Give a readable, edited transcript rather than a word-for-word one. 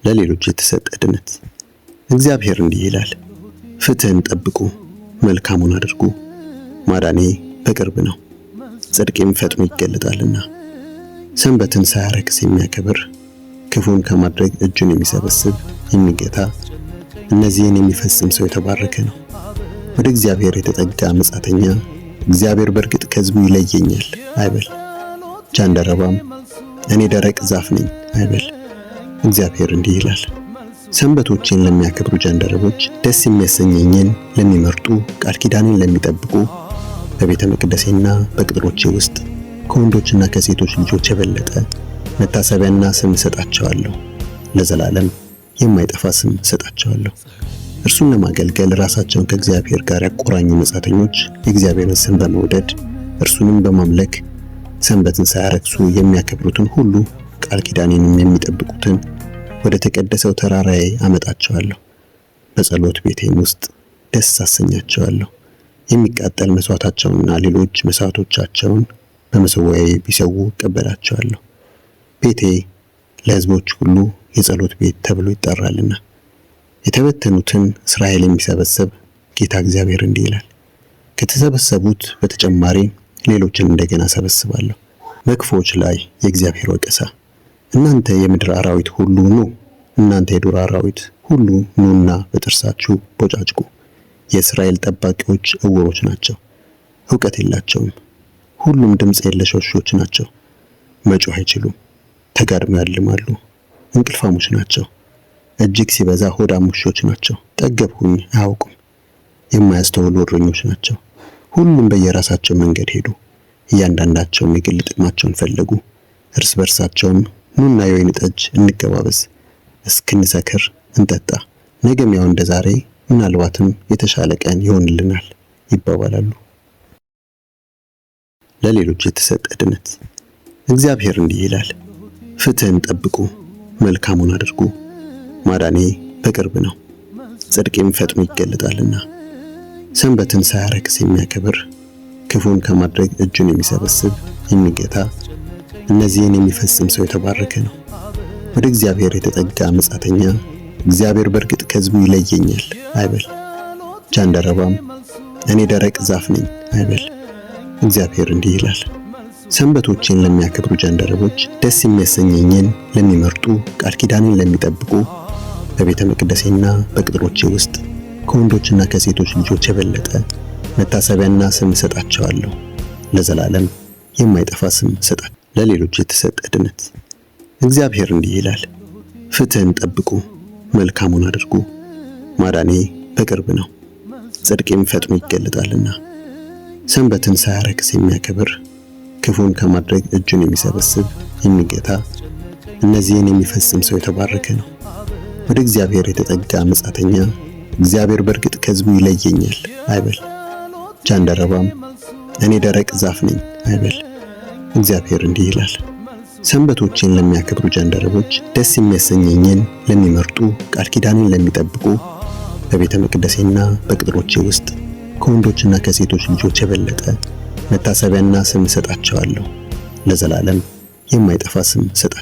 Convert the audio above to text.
ለሌሎች የተሰጠ ድነት። እግዚአብሔር እንዲህ ይላል፣ ፍትህን ጠብቁ፣ መልካሙን አድርጉ፣ ማዳኔ በቅርብ ነው፣ ጽድቄም ፈጥኖ ይገለጣልና። ሰንበትን ሳያረክስ የሚያከብር፣ ክፉን ከማድረግ እጁን የሚሰበስብ የሚገታ፣ እነዚህን የሚፈጽም ሰው የተባረከ ነው። ወደ እግዚአብሔር የተጠጋ መጻተኛ እግዚአብሔር በእርግጥ ከሕዝቡ ይለየኛል አይበል። ጃንደረባም እኔ ደረቅ ዛፍ ነኝ አይበል። እግዚአብሔር እንዲህ ይላል፣ ሰንበቶቼን ለሚያከብሩ ጃንደረቦች፣ ደስ የሚያሰኘኝን ለሚመርጡ፣ ቃል ኪዳኔን ለሚጠብቁ፣ በቤተ መቅደሴና በቅጥሮቼ ውስጥ ከወንዶችና ከሴቶች ልጆች የበለጠ መታሰቢያና ስም እሰጣቸዋለሁ። ለዘላለም የማይጠፋ ስም እሰጣቸዋለሁ። እርሱን ለማገልገል ራሳቸውን ከእግዚአብሔር ጋር ያቆራኙ መጻተኞች የእግዚአብሔርን ስም በመውደድ እርሱንም በማምለክ ሰንበትን ሳያረክሱ የሚያከብሩትን ሁሉ ቃል ኪዳኔንም የሚጠብቁትን ወደ ተቀደሰው ተራራዬ አመጣቸዋለሁ። በጸሎት ቤቴም ውስጥ ደስ አሰኛቸዋለሁ። የሚቃጠል መስዋዕታቸውንና ሌሎች መስዋዕቶቻቸውን በመሠዊያዬ ቢሰዉ እቀበላቸዋለሁ። ቤቴ ለሕዝቦች ሁሉ የጸሎት ቤት ተብሎ ይጠራልና። የተበተኑትን እስራኤል የሚሰበስብ ጌታ እግዚአብሔር እንዲህ ይላል፣ ከተሰበሰቡት በተጨማሪ ሌሎችን እንደገና ሰበስባለሁ። በክፉዎች ላይ የእግዚአብሔር ወቀሳ። እናንተ የምድር አራዊት ሁሉ ኑ፣ እናንተ የዱር አራዊት ሁሉ ኑና በጥርሳችሁ ቦጫጭቁ። የእስራኤል ጠባቂዎች ዕውሮች ናቸው፣ ዕውቀት የላቸውም። ሁሉም ድምፅ የለሽ ውሾች ናቸው፣ መጮህ አይችሉም። ተጋድመው ያልማሉ፣ እንቅልፋሞች ናቸው። እጅግ ሲበዛ ሆዳም ውሾች ናቸው፣ ጠገብሁኝ አያውቁም። የማያስተውሉ እረኞች ናቸው። ሁሉም በየራሳቸው መንገድ ሄዱ፣ እያንዳንዳቸውም የግል ጥቅማቸውን ፈለጉ። እርስ በርሳቸውም ኑና የወይን ጠጅ እንገባበዝ፣ እስክንሰክር እንጠጣ፣ ነገም ያው እንደ ዛሬ ምናልባትም የተሻለ ቀን ይሆንልናል ይባባላሉ። ለሌሎች የተሰጠ ድነት። እግዚአብሔር እንዲህ ይላል፣ ፍትህን ጠብቁ፣ መልካሙን አድርጉ፣ ማዳኔ በቅርብ ነው፣ ጽድቄም ፈጥኖ ይገለጣልና። ሰንበትን ሳያረክስ የሚያከብር፣ ክፉን ከማድረግ እጁን የሚሰበስብ የሚገታ፣ እነዚህን የሚፈጽም ሰው የተባረከ ነው። ወደ እግዚአብሔር የተጠጋ መጻተኛ እግዚአብሔር በእርግጥ ከሕዝቡ ይለየኛል አይበል። ጃንደረባም እኔ ደረቅ ዛፍ ነኝ አይበል። እግዚአብሔር እንዲህ ይላል፣ ሰንበቶቼን ለሚያከብሩ ጃንደረቦች፣ ደስ የሚያሰኘኝን ለሚመርጡ፣ ቃል ኪዳኔን ለሚጠብቁ፣ በቤተ መቅደሴና በቅጥሮቼ ውስጥ ከወንዶችና ከሴቶች ልጆች የበለጠ መታሰቢያና ስም እሰጣቸዋለሁ። ለዘላለም የማይጠፋ ስም እሰጣቸዋለሁ። ለሌሎች የተሰጠ ድነት። እግዚአብሔር እንዲህ ይላል፣ ፍትህን ጠብቁ፣ መልካሙን አድርጉ፣ ማዳኔ በቅርብ ነው፣ ጽድቄም ፈጥኖ ይገለጣልና። ሰንበትን ሳያረክስ የሚያከብር፣ ክፉን ከማድረግ እጁን የሚሰበስብ የሚገታ፣ እነዚህን የሚፈጽም ሰው የተባረከ ነው። ወደ እግዚአብሔር የተጠጋ መጻተኛ እግዚአብሔር በእርግጥ ከሕዝቡ ይለየኛል አይበል። ጃንደረባም እኔ ደረቅ ዛፍ ነኝ አይበል። እግዚአብሔር እንዲህ ይላል፣ ሰንበቶቼን ለሚያከብሩ ጃንደረቦች፣ ደስ የሚያሰኘኝን ለሚመርጡ፣ ቃል ኪዳኔን ለሚጠብቁ፣ በቤተ መቅደሴና በቅጥሮቼ ውስጥ ከወንዶችና ከሴቶች ልጆች የበለጠ መታሰቢያና ስም እሰጣቸዋለሁ። ለዘላለም የማይጠፋ ስም እሰጣቸዋለሁ።